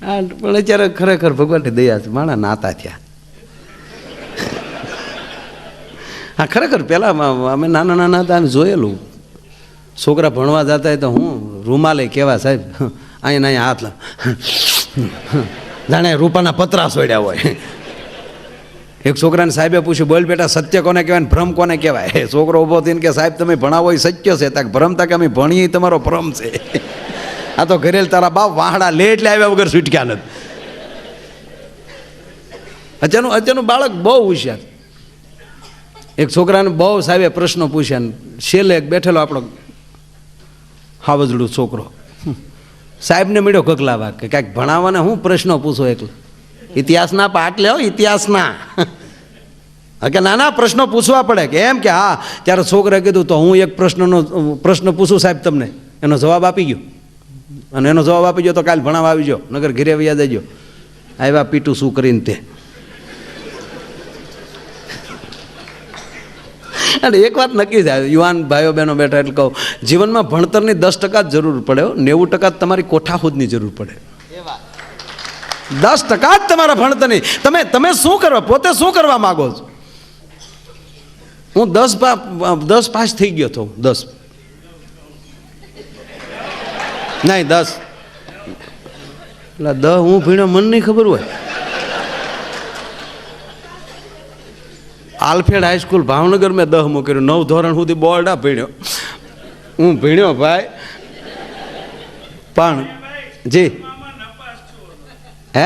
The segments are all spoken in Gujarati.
હા, પણ અત્યારે ખરેખર ભગવાનની દયા છે, માણા નાતા થયા. હા, ખરેખર પહેલાં અમે નાના નાના હતા અને જોયેલું. છોકરા ભણવા જતા હોય તો હું રૂમાલે કહેવા, સાહેબ અહીંયા હાથ જાણે રૂપાના પતરા સોડ્યા હોય. એક છોકરાને સાહેબે પૂછ્યું, બોલ બેટા, સત્ય કોને કહેવાય ને ભ્રમ કોને કહેવાય? છોકરો ઊભો થઈને કે સાહેબ તમે ભણાવો એ સત્ય છે, તાક ભ્રમ તાકે અમે ભણીએ તમારો ભ્રમ છે. આ તો ઘરેલ તારા બાપ વાહડા લે એટલે આવ્યા વગર છૂટક્યા નથી. અત્યારનું બાળક બહુ હોશિયાર. એક છોકરાને બહુ સાહેબે પ્રશ્નો પૂછ્યા ને છેલ્લે એક બેઠેલો આપણો હાવજડું છોકરો સાહેબને મળ્યો ગગલાવા કે કાંઈક ભણાવવાને હું પ્રશ્નો પૂછો, એકલો ઇતિહાસના પાઠ લ્યો, ઇતિહાસના. કે નાના પ્રશ્નો પૂછવા પડે કે એમ કે હા. ત્યારે છોકરાએ કીધું તો હું એક પ્રશ્ન પૂછું સાહેબ તમને, એનો જવાબ આપી ગયો, અને એનો જવાબ આપી ગયો તો કાલે ભણાવવા આવી ગયો, નગર ઘરે વ્યા દેજો. આવ્યા પીટું શું કરીને તે. અને એક વાત નક્કી થાય, યુવાન ભાઈઓ બહેનો બેઠા એટલે કહું, જીવનમાં ભણતરની 10% જ જરૂર પડે, 90% તમારી કોઠાહૂદની જરૂર પડે. 10% જ તમારા ભણતરની. તમે શું કરવા, પોતે શું કરવા માગો છો? હું 10 પાસ થઈ ગયો હતો. 10 નહીં 10 એટલે 10 હું ભણ્યો મને નહીં ખબર હોય. આલ્ફેડ હાઈસ્કૂલ ભાવનગર મેં 10મું કર્યું, 9 ધોરણ સુધી બોર્ડ ભણ્યો. હું ભણ્યો ભાઈ, પણ જી હે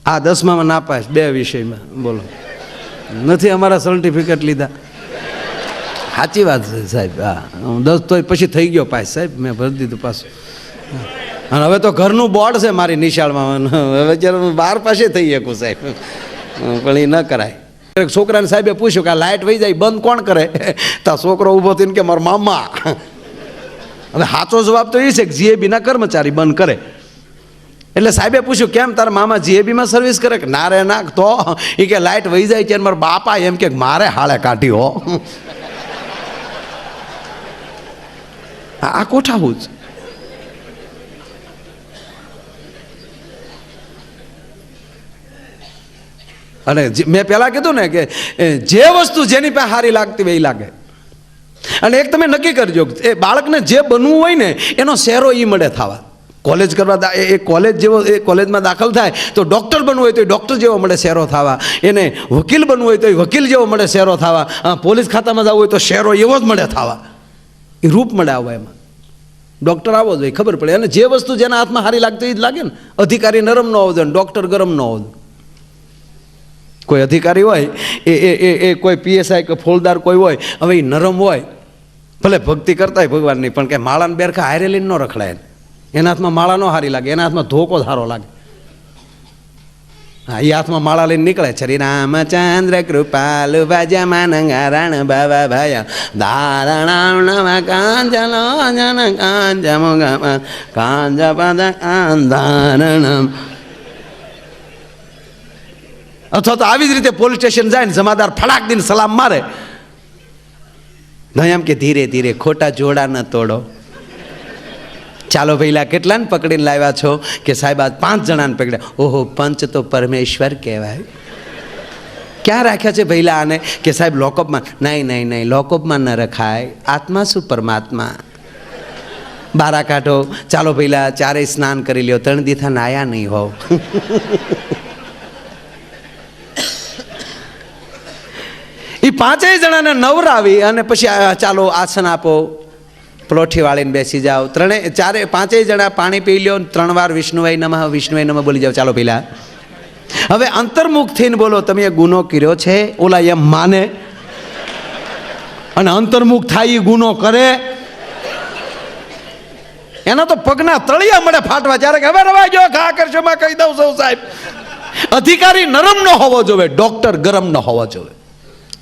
આ 10માં નાપાસ 2 વિષયમાં. બોલો, નથી અમારા સર્ટિફિકેટ લીધા. સાચી વાત છે સાહેબ. હા, હું 10 તોય પછી થઈ ગયો પાસ સાહેબ, મેં ભરી દીધું પાછું. અને હવે તો ઘરનું બોર્ડ છે મારી નિશાળમાં, હવે જ્યારે હું 12 પાસે થઈ શકું સાહેબ, પણ એ ન કરાય. એક છોકરાને સાહેબે પૂછ્યું કે આ લાઇટ વહી જાય બંધ કોણ કરે? તો છોકરો ઊભો થઈને કે મારા મામા. હવે સાચો જવાબ તો એ છે કે જીએબીના કર્મચારી બંધ કરે. એટલે સાહેબે પૂછ્યું કેમ તારા મામા જીએબીમાં સર્વિસ કરે? કે ના રે ના. તો એ કે લાઇટ વહી જાય છે મારા બાપા એમ કે મારે હાળે કાઢી હો. આ કોઠાવું જ. અને મેં પહેલાં કીધું ને કે જે વસ્તુ જેની પાસે સારી લાગતી હોય એ લાગે. અને એક તમે નક્કી કરજો, એ બાળકને જે બનવું હોય ને એનો શેરો એ મળે થવા. કોલેજ કરવા એ કોલેજ જેવો, એ કોલેજમાં દાખલ થાય તો ડૉક્ટર બનવું હોય તો એ ડૉક્ટર જેવો મળે શેરો થવા, એને વકીલ બનવું હોય તો એ વકીલ જેવો મળે શેરો થવા, પોલીસ ખાતામાં જવું હોય તો શેરો એવો જ મળે થવા. એ રૂપ મળે આવવા એમાં. ડૉક્ટર આવો જોઈએ, ખબર પડે. અને જે વસ્તુ જેના હાથમાં સારી લાગતી એ જ લાગે ને. અધિકારી નરમ ન હોવો જોઈએ, ડૉક્ટર ગરમ ન હોવો જોઈએ. કોઈ અધિકારી હોય એ કોઈ પીએસઆઈ કે ફોલદાર કોઈ હોય, હવે એ નરમ હોય, ભલે ભક્તિ કરતા હોય ભગવાનની, પણ કે માળાને બેરખા હારે લઈને ન રખડાય. એના હાથમાં માળા ન સારી લાગે, એના હાથમાં ધોકો સારો લાગે. હા, એ હાથમાં માળા લઈને નીકળે. શ્રી રામચંદ્ર કૃપાલુ ભજમાન રણ બાબા ભાયા ધારણા કાંજલો જન કાંજ મુગા કાંજ પદ ધારણમ. અથવા તો આવી જ રીતે પોલીસ સ્ટેશન જાય ને જમાદાર ફડાક દઈને સલામ મારે, નહીં એમ કે ધીરે ધીરે ખોટા જોડા ન તોડો. ચાલો ભઈલા કેટલાને પકડીને લાવ્યા છો? કે સાહેબ આજ 5 જણાને પકડ્યા. ઓહો, પંચ તો પરમેશ્વર કહેવાય. ક્યાં રાખ્યા છે ભઈલા આને? કે સાહેબ લોકઅપમાં. નહીં, લોકઅપમાં ન રખાય. આત્મા શું પરમાત્મા. બારા કાઢો. ચાલો ભઈલા 4 સ્નાન કરી લ્યો, 3 દીથા નાયા નહીં હોવ. એ 5 જણાને નવરાવી અને પછી ચાલો આસન આપો, પ્લોઠી વાળીને બેસી જાઓ. 5 જણા પાણી પી લ્યો, 3 વાર વિષ્ણુવાય નમઃ બોલી જાઓ. ચાલો પેલા હવે અંતર્મુખ થઈને બોલો, તમે એ ગુનો કર્યો છે? ઓલા એમ માને અને અંતર્મુખ થાય એ ગુનો કરે, એના તો પગના તળિયા મળે ફાટવા. જ્યારે હવે રવા ગયો ઘા કરશો માં કહી દઉં સૌ સાહેબ. અધિકારી નરમ ન હોવો જોઈએ, ડોક્ટર ગરમ ન હોવો જોઈએ.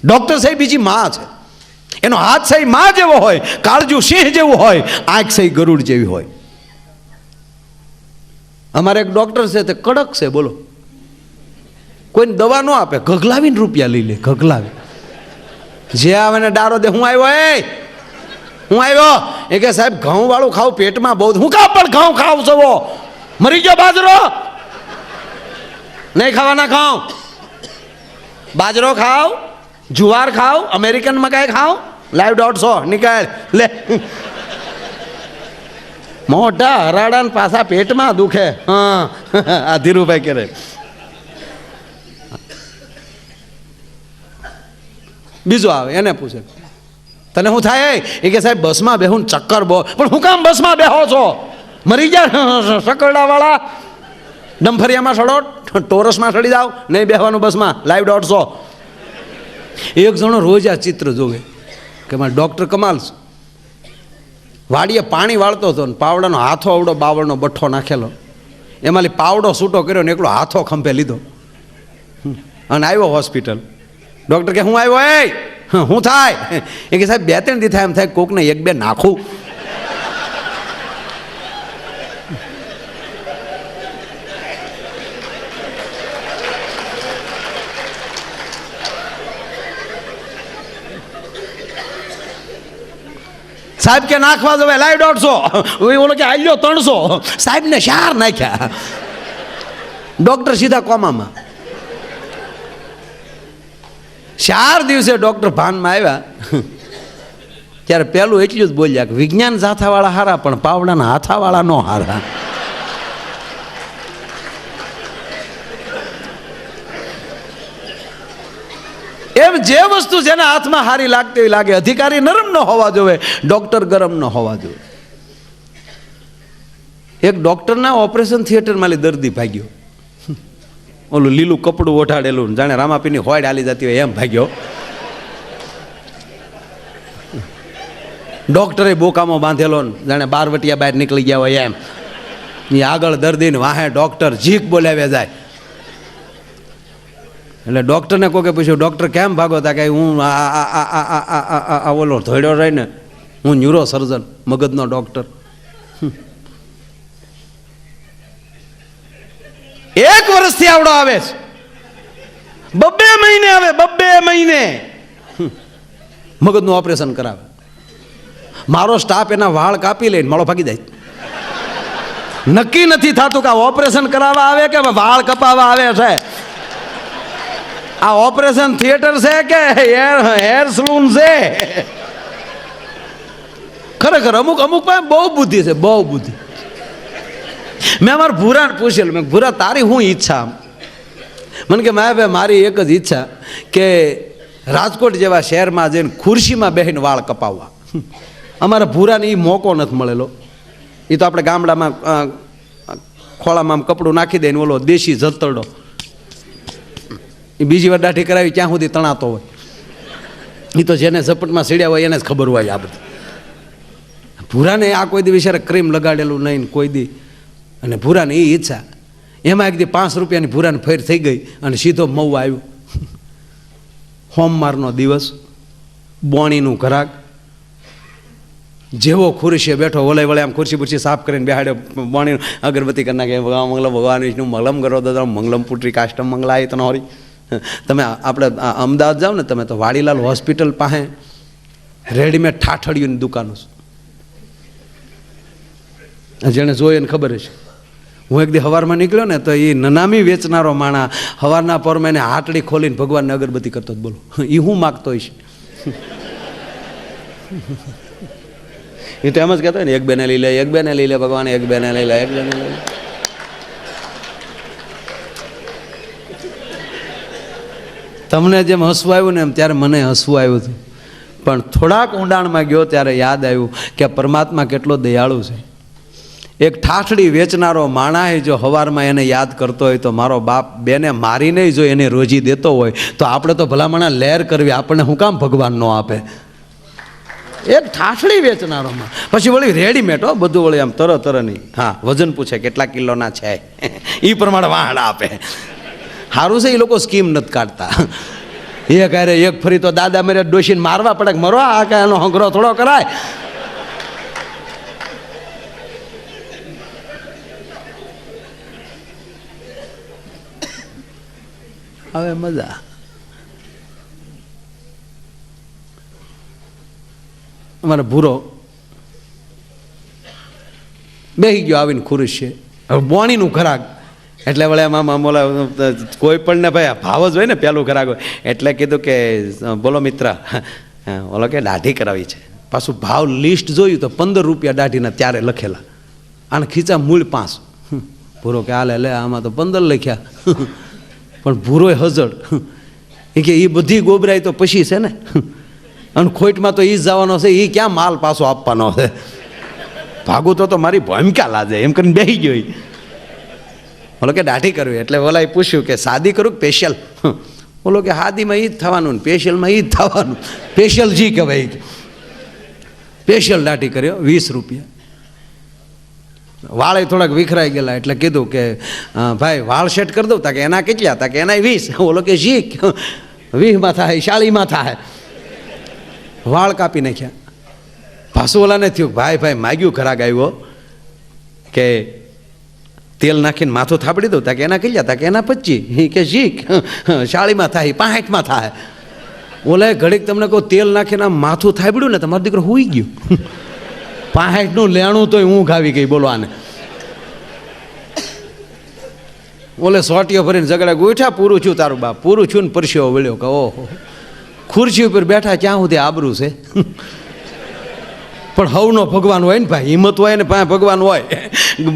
ડોક્ટર સાહેબ બીજી માં છે, એનો હાથ સહી માં જેવો હોય, કાળજું સિંહ જેવું હોય, આંખ સહી ગરુડ જેવી હોય. અમારે એક ડોક્ટર છે તે કડક છે. બોલો, કોઈને દવા ન આપે, ઘગલાવીને રૂપિયા લઈ લે. ઘગલાવી જે આવે ને ડારો દે. હું આવ્યો એ કે સાહેબ ઘઉં વાળું ખાવ પેટમાં બહુ. હું કા પણ ઘઉં ખાવ છો? મરી ગયો બાજરો નહીં ખાવાના, ખાઓ બાજરો ખાઓ, જુવાર ખાઓ, અમેરિકન મકાઈ ખાઓ, લાઈવ 150 નીકળ લે. મોટા હરાડા ને પાછા પેટમાં દુખે. હા આ ધીરુભાઈ કરે. બીજો આવે એને પૂછે તને શું થાય? એ કે સાહેબ બસમાં બેહું ચક્કર બહુ. પણ હું કામ બસમાં બેહો છો? મરી ગયા સકરડા વાળા. ડંફરિયામાં સડો, ટોરસમાં સડી જાઓ, નહીં બેહવાનું બસમાં, લાઈવ 150. એક જણો રોજ આ ચિત્ર જોવે કે મારે ડૉક્ટર કમાલ છે. વાડીએ પાણી વાળતો હતો ને પાવડાનો હાથો આવડો બાવળનો બઠ્ઠો નાખેલો, એમાંથી પાવડો છૂટો કર્યો ને એકલો હાથો ખંભે લીધો અને આવ્યો હોસ્પિટલ. ડૉક્ટર કે હું આવ્યો, એ શું થાય? એ કે સાહેબ 2-3 દી થાય એમ થાય કોકને 1-2 નાખું. સાહેબ કે નાખવા જવે લાઈવ 150, ઓલો કે આલ્યો 300, સાહેબ ને 4 નાખ્યા. ડોક્ટર સીધા કોમામાં. 4 દિવસે ડોક્ટર ભાનમાં આવ્યા ત્યારે પેલું એટલું જ બોલ્યા કે વિજ્ઞાન જાથાવાળા હારા પણ પાવડાના હાથાવાળા નો હારા. એમ જે વસ્તુ જેના હાથમાં હારી લાગતી હોય લાગે. અધિકારી નરમ ન હોવા જોઈએ, ડોક્ટર ગરમ ન હોવા જોઈએ. એક ડોક્ટરના ઓપરેશન થિયેટરમાં દર્દી ભાગ્યો, ઓલું લીલું કપડું ઓઢાડેલું જાણે રામાપીની હોડ હાલી જતી હોય એમ ભાગ્યો. ડોક્ટરે બોકામાં બાંધેલો જાણે બારવટિયા બહાર નીકળી ગયા હોય એમ. એ આગળ દર્દીને વાહે ડોક્ટર જીક બોલાવ્યા જાય. એટલે ડૉક્ટરને કોકે પૂછ્યું ડૉક્ટર કેમ ભાગો? તા કે હું ઓલો ધોડ્યો રહી ને, હું ન્યુરો સર્જન, મગજનો ડૉક્ટર. 1 વર્ષથી આવડો આવે છે, 2 મહિને આવે, 2 મહિને મગજનું ઓપરેશન કરાવે. મારો સ્ટાફ એના વાળ કાપી લઈને માળો ભાગી જાય. નક્કી નથી થતું કે ઓપરેશન કરાવવા આવે કે વાળ કપાવવા આવે છે. આ ઓપરેશન થિયેટર છે કે હેર સલૂન છે? ખરેખર અમુક પાસે બહુ બુદ્ધિ છે, બહુ બુદ્ધિ. મેં અમારા ભૂરાને પૂછેલું, મેં ભૂરા તારી શું ઈચ્છા? મને કે મારી એક જ ઈચ્છા કે રાજકોટ જેવા શહેરમાં જઈને ખુરશીમાં બેસીને વાળ કપાવવા. અમારા ભૂરાને એ મોકો નથી મળેલો. એ તો આપણે ગામડામાં ખોળામાં કપડું નાખી દે ને ઓલો દેશી જતરડો, એ બીજી વાર દાઢી કરાવી ક્યાં સુધી તણાતો હોય. એ તો જેને ઝપટમાં સીડ્યા હોય એને જ ખબર હોય આ બધું. ભૂરાને આ કોઈ દી વિચારે ક્રીમ લગાડેલું નહીં કોઈ દી. અને ભૂરાને એ ઈચ્છા. એમાં એક દી 5 રૂપિયાની ભૂરાની ફેર થઈ ગઈ અને સીધો મહુવા આવ્યો. સોમવારનો દિવસ, બોણીનું ઘરાક. જેવો ખુરશીએ બેઠો વળે વળે આમ ખુરશી બુરશી સાફ કરીને બેહાડ્યો, બોણીનું અગરબત્તી કરી નાખે, મંગલમ ભગવાન વિષ્ણુ મંગલમ કરો તો મંગલમ પુત્રી કાષ્ટમ મંગલાય તનો હરી. તમે આપણે અમદાવાદ જાઓ ને તમે તો વાડીલાલ હોસ્પિટલ પાસે રેડીમેડ ઠાઠડીઓની દુકાનો છે. જેને જોઈએ એને ખબર છે. હું એક દી સવારમાં નીકળ્યો ને તો એ નનામી વેચનારો માણા સવારના પરમાં એને હાટડી ખોલીને ભગવાનને અગરબત્તી કરતો જ. બોલો એ હું માગતો હોઈશ. એ તો એમ જ કહેતો હોય ને, 1 બેને લઈ લે, 1 બેને લઈ લે ભગવાન, 1 બેને લઈ લે, 1 બેને લઈ લે. તમને જેમ હસવું આવ્યું ને એમ ત્યારે મને હસવું આવ્યું હતું. પણ થોડાક ઊંડાણમાં ગયો ત્યારે યાદ આવ્યું કે પરમાત્મા કેટલો દયાળુ છે. એક ઠાઠડી વેચનારો માણસ જો હવારમાં એને યાદ કરતો હોય તો મારો બાપ બેને મારીને જો એને રોજી દેતો હોય તો આપણે તો ભલામણા લહેર કરવી, આપણને હું કામ ભગવાન ન આપે. એક ઠાઠડી વેચનારોમાં પછી વળી રેડીમેડ હો બધું, વળી આમ તર નહીં. હા, વજન પૂછે કેટલા કિલોના છે એ પ્રમાણે વાહડા આપે. સારું છે એ લોકો સ્કીમ નથી કાઢતા. એક અરે એક ફરી તો દાદા મેરે ડોશીને મારવા પડે કે મરો, આ કાંઈ એનો હંગરો થોડો કરાય. હવે મજા. અમારે ભૂરો બેસી ગયો આવીને ખુરશીએ. હવે બોણીનું ખરાક એટલે વળે એમાં બોલા કોઈ પણ ને ભાઈ ભાવ જ હોય ને પહેલું ખરાક હોય એટલે કીધું કે બોલો મિત્ર બોલો કે દાઢી કરાવી છે. પાછું ભાવ લિસ્ટ જોયું તો 15 રૂપિયા દાઢીના ત્યારે લખેલા, આને ખીચા મૂળ 5. ભૂરો કે હાલે લે આમાં તો 15 લખ્યા પણ ભૂરોય હજળ એ કે એ બધી ગોબરાઈ તો પછી છે ને, અને ખોટમાં તો એ જ જવાનો છે, એ ક્યાં માલ પાછો આપવાનો છે. ભાગું તો મારી ભૂમિકા લાજે એમ કરીને બેસી ગયો. બોલો કે દાઢી કરવી એટલે ઓલા પૂછ્યું કે સાદી કરું કે સ્પેશિયલ? બોલો કે સાદીમાં એ જ થવાનું ને સ્પેશિયલમાં એ જ થવાનું. સ્પેશિયલ જી કહેવાય. સ્પેશિયલ દાઢી કર્યો 20 રૂપિયા. વાળે થોડાક વિખરાઈ ગયેલા એટલે કીધું કે ભાઈ વાળ સેટ કરી દઉં? તા કે એના કેટલા? તા કે એના 20. બોલો કે જી 20માં થાય 40માં થાય. વાળ કાપી નાખ્યા. પાછું ઓલાને થયું ભાઈ માગ્યું ખરાક આવ્યો કે તેલ નાખીને માથું થાપડી દઉં? તા કે એના કેટલા? તા કે એના 25. કે જી 40માં થાય 65માં થાય. ઓલા ઘડીક તમને કહું તેલ નાખીને માથું થાપડ્યું ને તમારો દીકરો હુઈ ગયું. 65નું લેણું તોય ઊંઘ આવી ગઈ. બોલો આને ઓલે સોટીઓ ભરીને ઝઘડા ગોઠા પૂરું છું તારું બાપ, પૂરું છું ને પરસ્યો વળ્યો કે ઓહો ખુરશી ઉપર બેઠા ક્યાં સુધી આબરૂ છે. પણ હવનો ભગવાન હોય ને ભાઈ, હિંમત હોય ને પાસે ભગવાન હોય.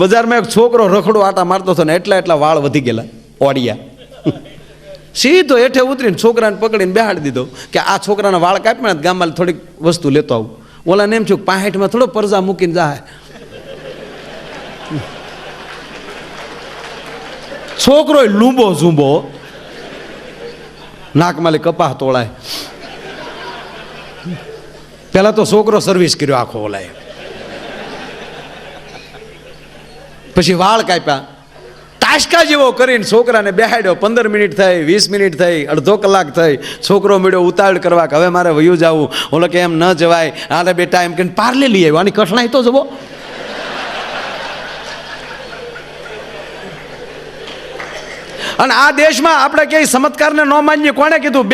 બજારમાં એક છોકરો રખડો આટા મારતો હતો ને એટલા વાળ વધી ગયેલા ઓડિયા. સીધો હેઠે ઉતરીને છોકરાને પકડીને બેહાડી દીધો કે આ છોકરાના વાળ કાપી ગામમાં થોડીક વસ્તુ લેતો આવું. ઓલાને એમ છું 65માં થોડો પરજા મૂકીને જાય. છોકરો લૂંબો ઝૂંબો, નાકમાલી કપાહ તોળાય. પેલા તો છોકરો સર્વિસ કર્યો આખો ઓલાએ, પછી વાળ કાપ્યા તાશકા જેવો કરીને છોકરાને બેહાડ્યો. 15 મિનિટ થઈ, 20 મિનિટ થઈ, અડધો કલાક થઈ. છોકરો મળ્યો ઉતાવળ કરવા કે હવે મારે વયું જવું. ઓલો કે એમ ન જવાય, આને બેટા એમ કે પાર્લે લઈ આવ્યો. આની કઠણાઈ તો જવો. અને આ દેશમાં આપણે ક્યાંય ચમત્કારને ન માનીએ. કોણે કીધું?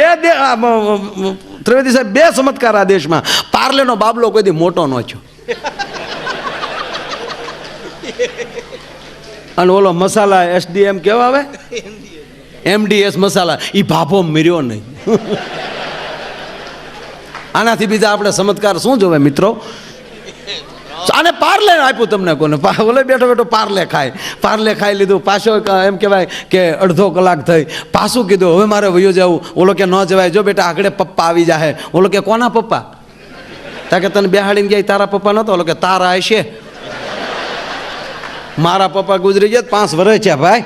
ત્રિવેદી સાહેબ 2 ચમત્કાર આ દેશમાં. પાર્લેનો બાબલો કોઈ દી મોટો ન થયો, અને ઓલો મસાલા SDM કેવા આવે MDS મસાલા, એ ભાભો મર્યો નહીં. આનાથી બીજા આપણે ચમત્કાર શું જોવે મિત્રો? આને પાર્લે આપ્યું તમને કોને? ઓલે બેઠો પાર્લે ખાઈ લીધું. પાછો એમ કહેવાય કે અડધો કલાક થઈ, પાછું કીધું હવે મારે વયો જવું. ઓલો કે ન જવાય, જો બેટા આગળ પપ્પા આવી જાય. ઓલો કે કોના પપ્પા? તા કે તને બેહાડીને ગયા તારા પપ્પા નતો? ઓલો કે તારા હશે. મારા પપ્પા ગુજરી ગયા 5 વર્ષ છે ભાઈ.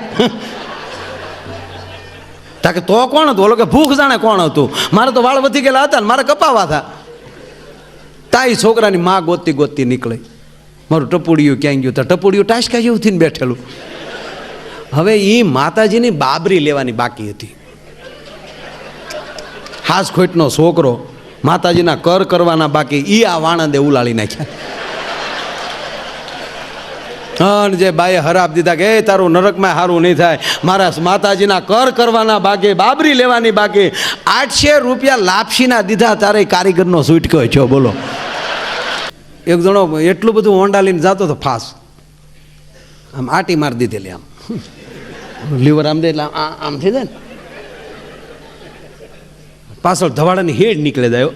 તા કે તો કોણ હતું? ઓલો કે ભૂખ જાણે કોણ હતું. મારે તો વાળ વધી ગયેલા હતા ને મારે કપાવા હતા. તાઈ છોકરાની માં ગોતતી નીકળી. મારું ટપુડિયું ક્યાં ગયું? તો ટપુડિયું ટાસકા જેવું થઈને બેઠેલું. હવે એ માતાજીની બાબરી લેવાની બાકી હતી. હાસ ખોટનો છોકરો, માતાજીના કર કરવાના બાકી. એ આ વાણંદે ઉલાળી નાખ્યા. અને જે બાએ હરાપ દીધા કે તારું નરકમાં સારું નહીં થાય. મારા માતાજીના કર કરવાના બાકી, બાબરી લેવાની બાકી. 800 રૂપિયા લાપસીના દીધા તારે કારીગરનો છૂટક્યો છો. બોલો. એક જણો એટલું બધું હોન્ડા લઈને જતો હતો ફાસ, આમ આટી મારી દીધેલી, આમ લીવર આમ દે એટલે આમ થઈ જાય ને, પાછળ ધવાડાની હેડ નીકળે જાય.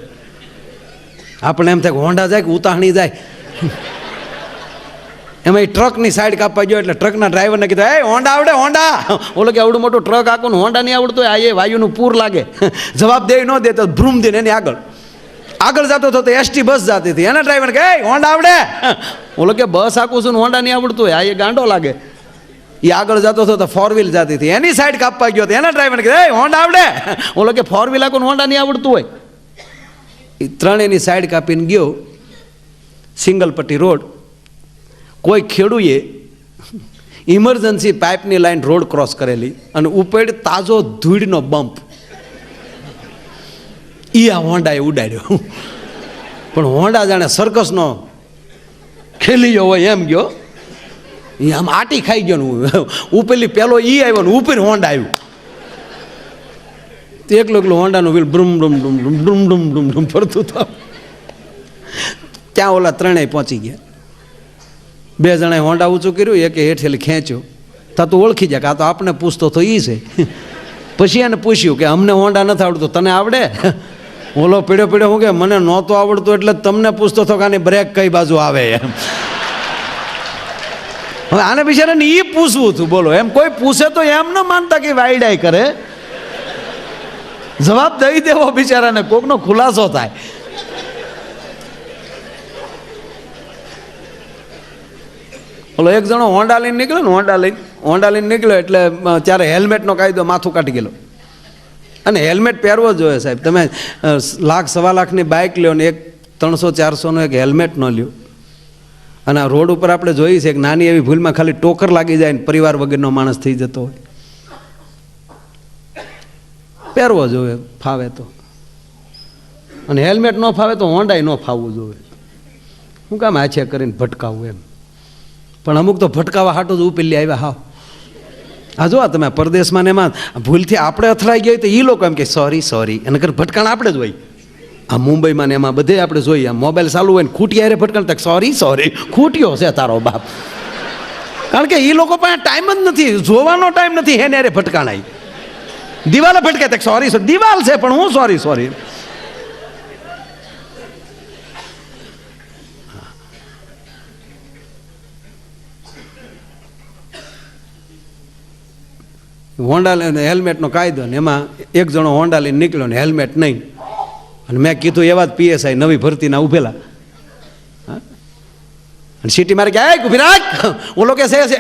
આપણે એમ થાય કે હોન્ડા જાય કે ઉતાહણી જાય. એમાં એ ટ્રકની સાઈડ કાપવા ગયો એટલે ટ્રકના ડ્રાઈવરને કીધું એ હોન્ડા આવડે? હોન્ડા. ઓલો કે આવડું મોટું ટ્રક આખું હોન્ડા નહીં આવડતું હોય. આ એ વાયુનું પૂર લાગે. જવાબ દે ન દે તો ભ્રૂમ દઈને એની આગળ જતો હતો તો ST બસ જતી હતી. એના ડ્રાઈવર કે હોન્ડા આવડે? ઓલો કે બસ આખું છું હોન્ડા નહીં આવડતું હોય. આ એ ગાંડો લાગે. એ આગળ જતો હતો તો 4 વ્હીલ જતી હતી, એની સાઈડ કાપવા ગયો. એના ડ્રાઈવર કે હોન્ડા આવડે? ઓલો કે 4 વ્હીલ આખું હોન્ડા નહીં આવડતું હોય. એ ત્રણેયની સાઈડ કાપીને ગયો. સિંગલ પટ્ટી રોડ. કોઈ ખેડૂએ ઇમરજન્સી પાઇપની લાઈન રોડ ક્રોસ કરેલી અને ઉપેડ તાજો ધૂળનો બમ્પ આ હોન્ડાએ ઉડાડ્યો. પણ હોન્ડા જાણે સર્કસનો ખેલીયો હોય એમ ગયો. એ આમ આટી ખાઈ ગયો ને ઉપેલી પેલો આવ્યો ને ઉપર હોન્ડા આવ્યું. એકલો હોન્ડાનું વ્હીલ બ્રુમ બ્રુમ ડુમ ડુમ ડુમ ડુમ ડુમ ડુમ ફરતું હતું. ત્યાં ઓલા ત્રણેય પહોંચી ગયા. બે જણાએ હોન્ડા ઊંચું કર્યું, એકે હેઠેલી ખેંચ્યો. તા તો ઓળખી જાય કે આ તો આપણે પૂછતો તો એ છે. પછી એને પૂછ્યું કે અમને હોન્ડા નથી આવડતું, તને આવડે? ઓલો પીડ્યો હું કે મને નહોતું આવડતું એટલે તમને પૂછતો હતો કે આની બ્રેક કઈ બાજુ આવે એમ. હવે આને બિચારાને એ પૂછવું હતું, બોલો. એમ કોઈ પૂછે તો એમ ન માનતા કે વાયડાઈ કરે, જવાબ દઈ દેવો બિચારાને, કોકનો ખુલાસો થાય. ઓલો એક જણો હોન્ડા લઈને નીકળ્યો ને, હોન્ડા લઈને નીકળ્યો એટલે ત્યારે હેલ્મેટનો કાયદો માથું કાઢી ગયેલો. અને હેલ્મેટ પહેરવો જ જોઈએ સાહેબ. તમે લાખ સવા લાખની બાઇક લ્યો ને 300-400નો એક હેલ્મેટ ન લ્યો. અને આ રોડ ઉપર આપણે જોઈએ છે કે નાની એવી ભૂલમાં ખાલી ટોકર લાગી જાય ને પરિવાર વગરનો માણસ થઈ જતો હોય. પહેરવો જોઈએ ફાવે તો. અને હેલ્મેટ ન ફાવે તો હોન્ડાય ન ફાવવું જોઈએ. શું કામ આછે કરીને ભટકાવવું એમ. પણ અમુક તો ભટકાવા હાટું જ ઉપેલી આવ્યા. હાવ આ જો તમે પરદેશમાં ને એમાં ભૂલથી આપણે અથડાઈ ગયા તો એ લોકો એમ કે સોરી અને કર ભટકાણ આપણે જ હોય. આ મુંબઈમાં ને એમાં બધે આપણે જોઈએ, આ મોબાઈલ ચાલુ હોય ને ખૂટી હારે ભટકાણ તક સોરી ખૂટ્યો છે તારો બાપ. કારણ કે એ લોકો પાસે ટાઈમ જ નથી, જોવાનો ટાઈમ નથી. હે ને અરે ભટકાણાય દિવાલે ભટકે તક સોરી દિવાલ છે પણ હું સોરી. હોન્ડા લઈને હેલ્મેટનો કાયદો ને એમાં એક જણો હોન્ડા લઈને નીકળ્યો ને હેલ્મેટ નહીં. અને મેં કીધું એવા જ પીએસઆઈ નવી ભરતીના ઉભેલા. અને સીટી મારે કે ઉભી રાખ. ઓલો કે છે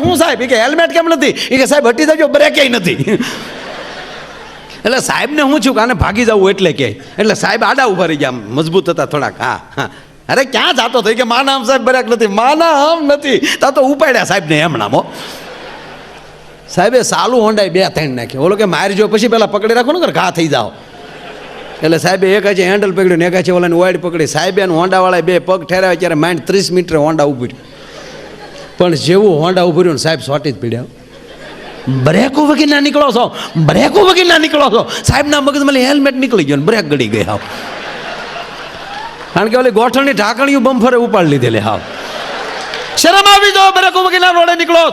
હું સાહેબ? કે હેલ્મેટ કેમ નથી? એ કે સાહેબ હટી જજો, બ્રેક નથી. એટલે સાહેબને હું છું કે આને ભાગી જવું એટલે કે, એટલે સાહેબ આડા ઉભા રહી ગયા, મજબૂત હતા થોડાક. હા અરે ક્યાં જાતો થઈ કે માના આમ સાહેબ બ્રેક નથી, માના આમ નથી. તા તો ઉપાડ્યા સાહેબને એમણામો. સાહેબે સાલું હોન્ડાઈ 2-3 નાખ્યો. ઓલો કે મારજો પછી પેલા પકડી રાખો ને ઘા થઈ જાઓ. એટલે સાહેબે એક છે હેન્ડલ પકડ્યું ને એક છે ઓલાની વાઈડ પકડી. સાહેબે હોન્ડાવાળા 2 પગ ઠેરાવે ત્યારે માઇન્ડ 30 મીટરે હોન્ડા ઊભું રહ્યું. પણ જેવું હોન્ડા ઊભું રહ્યું ને સાહેબ સોટી જ પીડ્યા. બ્રેકો વગીરના નીકળો છો. સાહેબના મગજમાં હેલ્મેટ નીકળી ગયો ને બ્રેક ગળી ગઈ. હાવ કારણ કે ઓલી ગોઠણની ઢાંકણીઓ બમ્ફરે ઉપાડી લીધેલી. હાવ શરમ આવી જાઓ, બ્રેકો વગીરના રોડે નીકળો.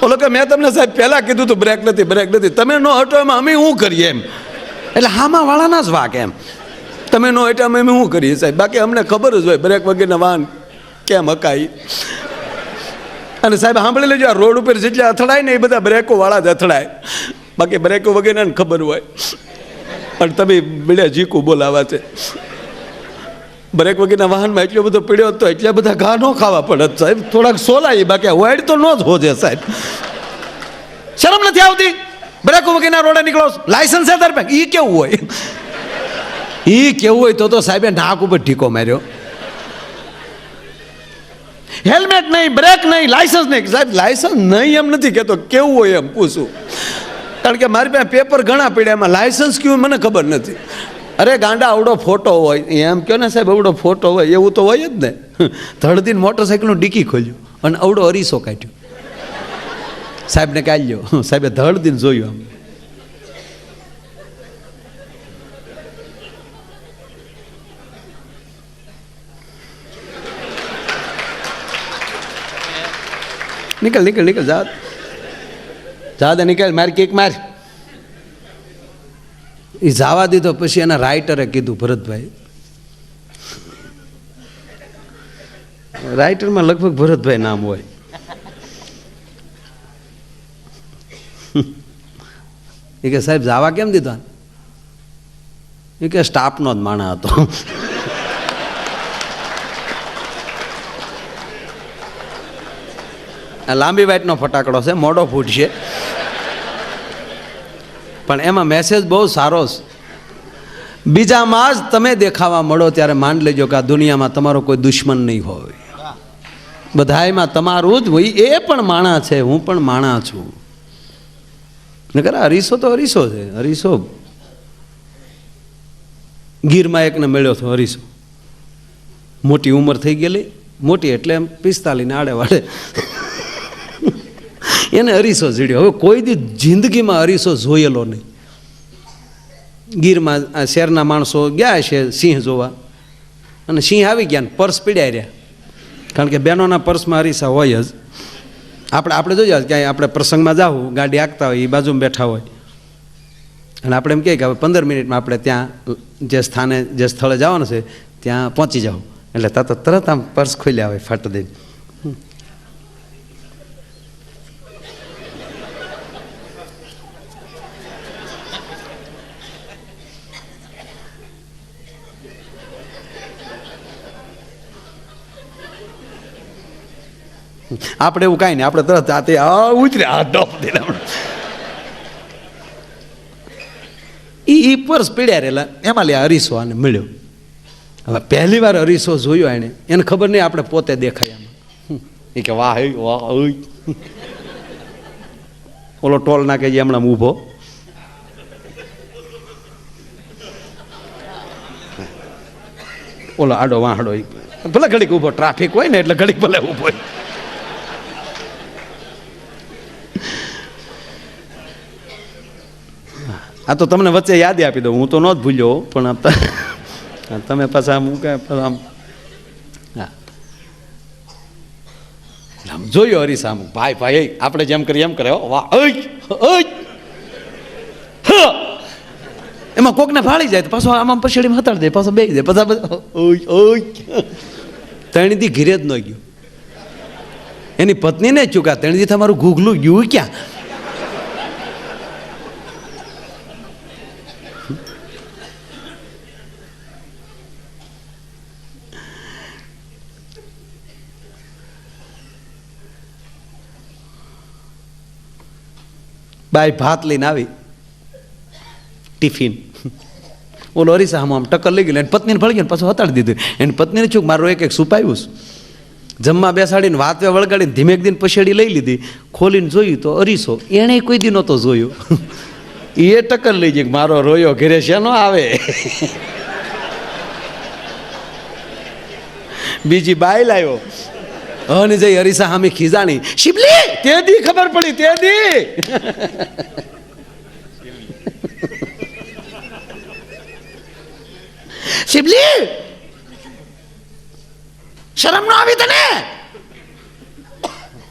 ઓલો કે મેં તમને સાહેબ પહેલા કીધું તું બ્રેક નથી. તમે નો હટો એમાં અમે શું કરીએ એમ. એટલે હામાં વાળાના જ વાક એમ. તમે નો હટો અમે શું કરીએ સાહેબ? બાકી અમને ખબર જ હોય બ્રેક વગરના વાહન કેમ હકાય. અને સાહેબ સાંભળી લેજો, આ રોડ ઉપર જેટલા અથડાય ને એ બધા બ્રેકો વાળા જ અથડાય. બાકી બ્રેકો વગેરેને ખબર હોય. પણ તમે બીડ્યા જીકું બોલાવા છે. બ્રેક વગેરેના વાહનમાં એટલો બધો પીડ્યો હતો, એટલા બધા ઘા ન ખાવા પડે સાહેબ. થોડાક સોલાય, બાકી વાઈડ તો ન જ હોજે સાહેબ. શરમ નથી આવતી? બ્રેકો વગેરેના રોડે નીકળો. લાયસન્સ છે તારે? એ કેવું હોય તો સાહેબે નાક ઉપર ઠીકો માર્યો. હેલ્મેટ નહીં, બ્રેક નહીં, લાયસન્સ નહીં. સાહેબ લાયસન્સ નહીં એમ નથી કહેતો, કેવું હોય એમ પૂછું. કારણ કે મારી પાસે પેપર ઘણા પડ્યા, એમાં લાયસન્સ કેવું મને ખબર નથી. અરે ગાંડા આવડો ફોટો હોય એમ કહો ને સાહેબ, આવડો ફોટો હોય એવું તો હોય જ ને. ધડદીને મોટરસાઇકલનું ડીકી ખોલ્યું અને આવડો અરીસો કાઢ્યો. સાહેબને કાઢ્યો. સાહેબે ધડદીને જોયું આમ. નીકળ જા દે નીકળ, મારી કેક માર. એ જવા દીધો. પછી એના રાઇટરે કીધું, ભરતભાઈ, રાઇટરમાં લગભગ ભરતભાઈ નામ હોય. એ કે સાહેબ જવા કેમ દીધા? એ કે સ્ટાફનો જ માણા હતો. આ લાંબી વાઇટનો ફટાકડો છે, મોડો ફૂટશે. પણ એમાં મેસેજ બહુ સારો છે. બીજામાં જ તમે દેખાવા મળો ત્યારે માન લેજો કે આ દુનિયામાં તમારો કોઈ દુશ્મન નહીં હોય. બધાયમાં તમારું જ હોય. એ પણ માણા છે, હું પણ માણા છું. નકર હરીસો તો હરીસો છે. હરીસો ગીરમાં એકને મળ્યો હતો. હરીસો મોટી ઉંમર થઈ ગયેલી, મોટી એટલે એમ 45 ને આડે વાડે એને હરીસો જીડ્યો. હવે કોઈ દી જિંદગીમાં હરીસો જોયેલો નહીં. ગીરમાં આ શહેરના માણસો ગયા છે સિંહ જોવા, અને સિંહ આવી ગયા ને પર્સ પીડ્યા રહ્યા. કારણ કે બહેનોના પર્સમાં અરીસા હોય જ. આપણે જોઈએ ક્યાંય આપણે પ્રસંગમાં જાવું, ગાડી હાંકતા હોય, એ બાજુમાં બેઠા હોય અને આપણે એમ કહીએ કે હવે 15 મિનિટમાં આપણે ત્યાં જે સ્થળે જવાનું છે ત્યાં પહોંચી જાઓ, એટલે તરત આમ પર્સ ખોલ્યા હોય ફાટ દઈને. આપણે એવું કાંઈ નહીં, આપણે તરત આતે ઉતરે આ ડોપ દે એ પર્સ પીડ્યા રહેલા, એમાં લે અરીસો આને મળ્યો. હવે પહેલી વાર અરીસો જોયો એને ખબર નહીં આપણે પોતે દેખાય એમાં. એ કે વાહ વાહ. ઓલો ટોલ નાખે છે હમણાં ઊભો, ઓલો આડો વાહડો ભલે ઘડીક ઊભો, ટ્રાફિક હોય ને એટલે ઘડીક ભલે ઊભો હોય. આ તો તમને વચ્ચે યાદ આપી દઉં, હું તો ન જ ભૂલ્યો, પણ તમે પાછા આમ આમ હા આમ જોયો હરીશ આમ ભાઈ ભાઈ આપણે જેમ કરીએ એમ કરે. વાહ એમાં કોકને ફાળી જાય તો પાછો આમ પછેડીમાં હતાડી દે, પાછો બેસી દે, પાછા તણીથી ઘીરે જ ન ગયું. એની પત્નીને જ ચૂકા, તણીથી તમારું ઘૂઘલું ગયું ક્યાં? બાઈ ભાત લઈને આવી, ટિફિન, ઓલો અરીસા આમ ટક્કર લઈ ગયેલો, એની પત્નીને ફળી ગયો, પાછું હતાડી દીધું. એની પત્નીને ચૂક મારું એક સુપાયું, જમવા બેસાડીને વાતવે વળગાડીને ધીમેક દિન પછેડી લઈ લીધી, ખોલીને જોયું તો અરીસો એણે કોઈ દી નહોતો જોયો. એ ટક્કર લઈ જાય, મારો રોયો ઘરે શેનો આવે. બીજી બાઈ લાવ્યો અને જઈ અરીસા સામે ખીજાણી, શિબલી તે દી ખબર પડી, તે દી શિબલી શરમ ન આવી તને?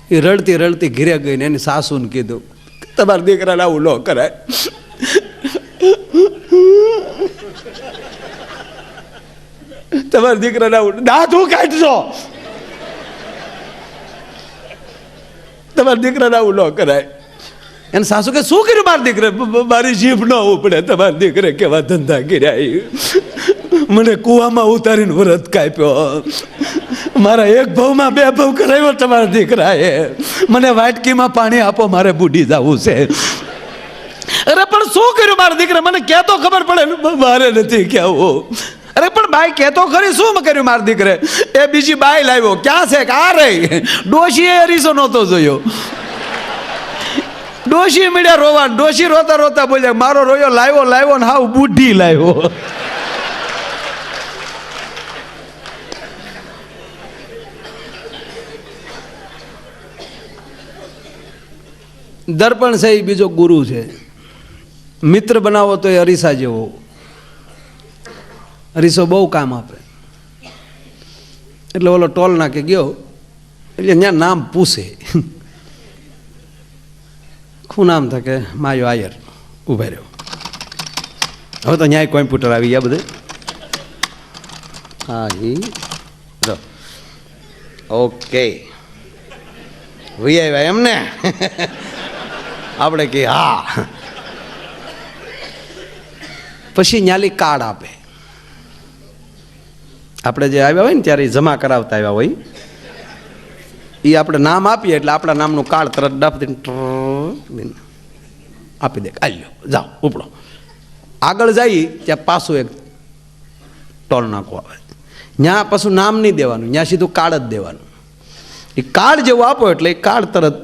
એ રડતી રડતી ઘરે ગઈ ને એની સાસુને કીધું, તમારા દીકરાને આવું ન કરાય. તમારા દીકરાને આવું દાંત હું કાઢજો, તમારા દીકરાને આવું ન કરાય. એને સાસુ કે શું કર્યું મારા દીકરે? મારી જીભ ન ઉપડે, તમારા દીકરે કેવા ધંધા કર્યા, મને કૂવામાં ઉતારીને વ્રત કાપ્યો, મારા એક ભાવમાં 2 ભાવ કરાવ્યો તમારા દીકરાએ, મને વાટકીમાં પાણી આપો, મારે બુડી જવું છે. અરે પણ શું કર્યું મારા દીકરે? મને કહેતો ખબર પડે. મારે નથી કહેવું. અરે પણ બાઈ કહેતો ખરી, શું કર્યું મારા દીકરે? એ બીજી બાઈ લાવ્યો, ક્યાં છે? આ રહી ડોશીએ અરીસો નહોતો જોયો. ડોશી મળ્યા રોવા, ડોશી રોતા રોતા બોલ્યા, મારો રોયો લાવ્યો ને હાવ બુઢી લાવ્યો. દર્પણ છે એ બીજો ગુરુ છે. મિત્ર બનાવો તો એ અરીસા જેવો. અરીસો બહુ કામ આપે. એટલે ઓલો ટોલ નાકે ગયો એટલે ત્યાં નામ પૂછે, શું નામ થાય? કે માયો આયર. ઉભા રહ્યો. હવે તો ન્યાય કોમ્પ્યુટર આવી ગયા બધે. હા રો ઓકે વી આવ્યા એમને. આપણે કે હા. પછી ન્યાલી કાર્ડ આપે. આપણે જે આવ્યા હોય ને ત્યારે જમા કરાવતા આવ્યા હોય એ આપણે નામ આપીએ એટલે આપણા નામનું કાર્ડ તરત ડફ દઈને આપી દે. આલ્યો જાઓ ઉપડો. આગળ જઈ ત્યાં પાછું એક ટોલ નાખો આવે. ત્યાં પાછું નામ નહીં દેવાનું, ત્યાં સીધું કાર્ડ જ દેવાનું. એ કાર્ડ જેવું આપો એટલે એ કાર્ડ તરત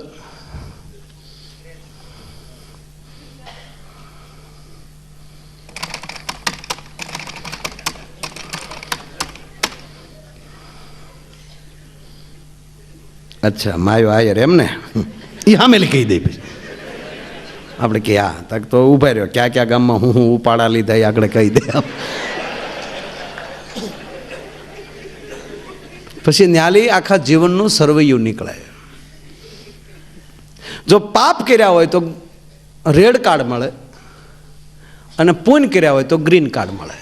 અચ્છા માયો આયર એમને એ સામે કહી દે. પછી આપણે કે હા તક તો ઊભા રહ્યો, ક્યાં ક્યાં ગામમાં હું ઉપાડા લીધા આગળ કહી દે. પછી ન્યાલી આખા જીવનનું સરવૈયું નીકળે. જો પાપ કર્યા હોય તો રેડ કાર્ડ મળે અને પુણ્ય કર્યા હોય તો ગ્રીન કાર્ડ મળે.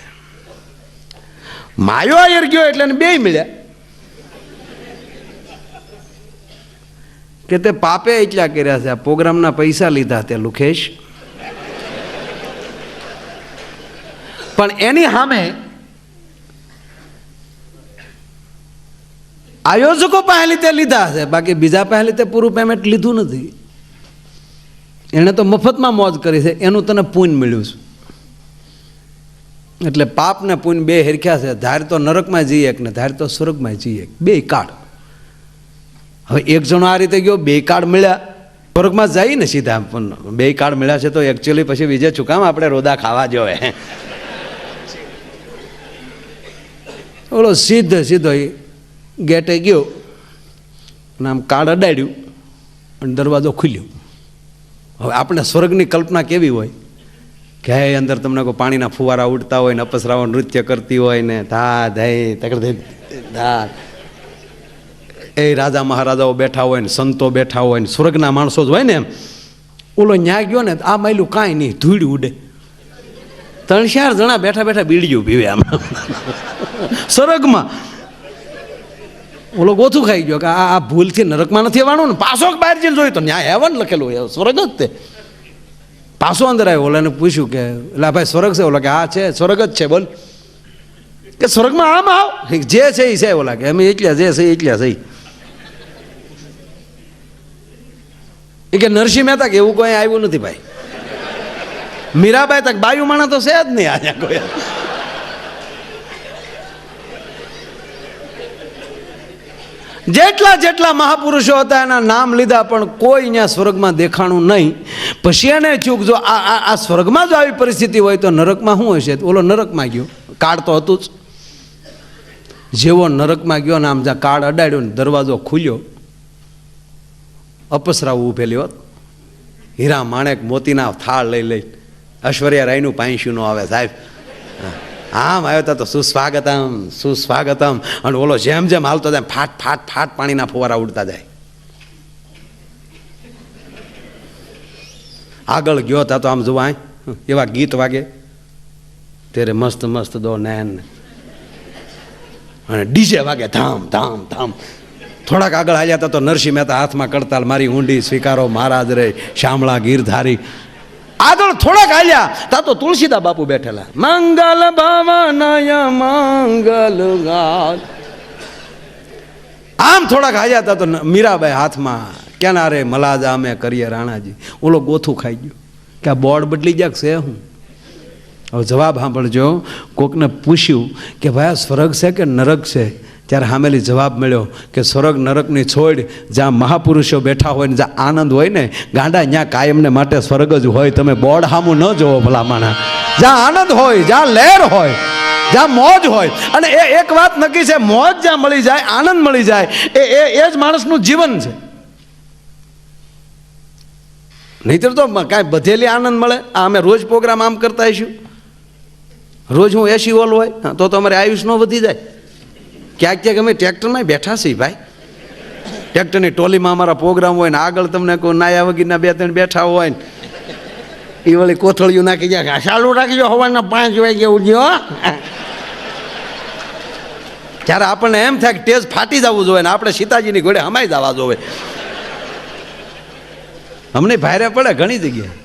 માયો આયર ગયો એટલે બેય મળ્યા કે તે પાપે એટલા કર્યા છે, આ પ્રોગ્રામના પૈસા લીધા તે લુખેશ. પણ એની સામે આયોજકો પહેલી તે લીધા છે, બાકી બીજા પહેલી તે પૂરું પેમેન્ટ લીધું નથી. એણે તો મફતમાં મોજ કરી છે, એનું તને પુણ્ય મળ્યું છે. એટલે પાપ ને પુણ્ય બે હરખ્યા છે. ધાર તો નરકમાં જઈએ ને ધાર તો સ્વર્ગમાં જઈએ, બે કાર્ડ. હવે એક જણો આ રીતે ગયો, બે કાર્ડ મળ્યા, સ્વર્ગમાં જઈએ ને સીધા. પણ બે કાર્ડ મળ્યા છે તો એકચ્યુઅલી પછી બીજે ચૂકામ આપણે રોદા ખાવા જોઈએ. ઓલો સીધો ગેટે ગયો અને આમ કાર્ડ અડાડ્યું અને દરવાજો ખુલ્યો. હવે આપણે સ્વર્ગની કલ્પના કેવી હોય કે અંદર તમને કોઈ પાણીના ફુવારા ઉડતા હોય ને અપસરાઓ નૃત્ય કરતી હોય ને ધા ધઈ ધા, એ રાજા મહારાજાઓ બેઠા હોય ને સંતો બેઠા હોય ને સ્વર્ગના માણસો જ હોય ને. એમ ઓલો ન્યા ગયો ને આ માયલું કાંઈ નહીં, ધૂળ ઉડે. 3-4 જણા બેઠા બેઠા બીડીયું પીવે આમ સ્વર્ગમાં. ઓલો ગોથું ખાઈ ગયો કે આ ભૂલથી નરકમાં નથી આવવાનું ને. પાછો બહાર જઈને જોયું તો ન્યાય હેવન લખેલું, સ્વર્ગ જ તે. પાછો અંદર આવ્યો, ઓલાને પૂછ્યું કે એટલે ભાઈ સ્વર્ગ છે? ઓલા કે હા છે, સ્વર્ગ જ છે. બોલ કે સ્વર્ગમાં આમ આવ, જે છે એ છે. ઓલા કે અમે એટલા જે છે એટલા છે. એ કે નરસિંહ મહેતા કે એવું કોઈ આવ્યું નથી ભાઈ. મીરાબાઈ તક બાયુ માણા તો છે જ નહીં અહીંયા કોઈ. જેટલા મહાપુરુષો હતા એના નામ લીધા પણ કોઈ અહીંયા સ્વર્ગમાં દેખાણું નહીં. પછી એને ચૂક જો આ સ્વર્ગમાં જો આવી પરિસ્થિતિ હોય તો નરકમાં શું હશે? ઓલો નરકમાં ગયો, કાર્ડ તો હતું જ. જેવો નરકમાં ગયો ને આમ જ્યાં કાર્ડ અડાડ્યો ને દરવાજો ખુલ્યો, અપસરાવું ઊભેલી હોત, હીરા માણેક મોતીના થાળ લઈ ઐશ્વર્યા રાયનું પાંસ્યું નો આવે સાહેબ. આમ આવ્યો હતા તો સુસ્વાગતમ સુસ્વાગતમ. અને ઓલો જેમ જેમ હાલતો જાય ફાટ ફાટ ફાટ પાણીના ફુવારા ઉડતા જાય. આગળ ગયો હતા તો આમ જોવા એવા ગીત વાગે, તેરે મસ્ત મસ્ત દો નૈન, અને ડીજે વાગે ધામ ધામ ધામ. થોડાક આગળ આવ્યા હતા તો નરસિંહ મહેતા હાથમાં કડતાલ, મારી ઊંડી સ્વીકારો મહારાજ રે શામળા ગીરધારી. આગળ થોડાક હાલ્યા તા તો તુલસીદા બાપુ બેઠેલા, મંગલ ભવનય મંગલ ગાલ. આમ થોડાક હાલ્યા તા તો મીરાબાઈ હાથમાં ક્યાં રે મલાજા અમે કરીએ રાણાજી. ઓલો ગોથું ખાઈ ગયો કે આ બોર્ડ બદલી જાય છે હું. હવે જવાબ સાંભળજો. કોકને પૂછ્યું કે ભાઈ આ સ્વર્ગ છે કે નરક છે? ત્યારે સામેલી જવાબ મળ્યો કે સ્વર્ગ નરકની છોડ, જ્યાં મહાપુરુષો બેઠા હોય ને જ્યાં આનંદ હોય ને ગાંડા, ત્યાં કાયમને માટે સ્વર્ગ જ હોય. તમે બોર્ડ સામું ન જોવો ભલા માણા. જ્યાં આનંદ હોય, જ્યાં લહેર હોય, જ્યાં મોજ હોય. અને એ એક વાત નક્કી છે, મોજ જ્યાં મળી જાય, આનંદ મળી જાય, એ જ માણસનું જીવન છે. નહીતર તો કાંઈ બધેલી આનંદ મળે. આ અમે રોજ પ્રોગ્રામ આમ કરતા હશું, રોજ હું એસી હોલ હોય તો તમારે આયુષ ન વધી જાય. ક્યાંક ક્યાંક અમે ટ્રેક્ટરમાં બેઠા છીએ ભાઈ. ટ્રેક્ટરની ટોલીમાં અમારા પ્રોગ્રામ હોય ને આગળ તમને કોઈ નાયા વગીરના 2-3 બેઠા હોય ને એ વળી કોથળિયું નાખી જાય, ચાલુ રાખજો સવારના 5 વાગે ઉઠજો. ત્યારે આપણને એમ થાય કે ટેજ ફાટી જવું જોઈએ ને આપણે સીતાજીની ઘોડે હમાઈ જવા જોઈએ. અમને ભારે પડે ઘણી જગ્યાએ.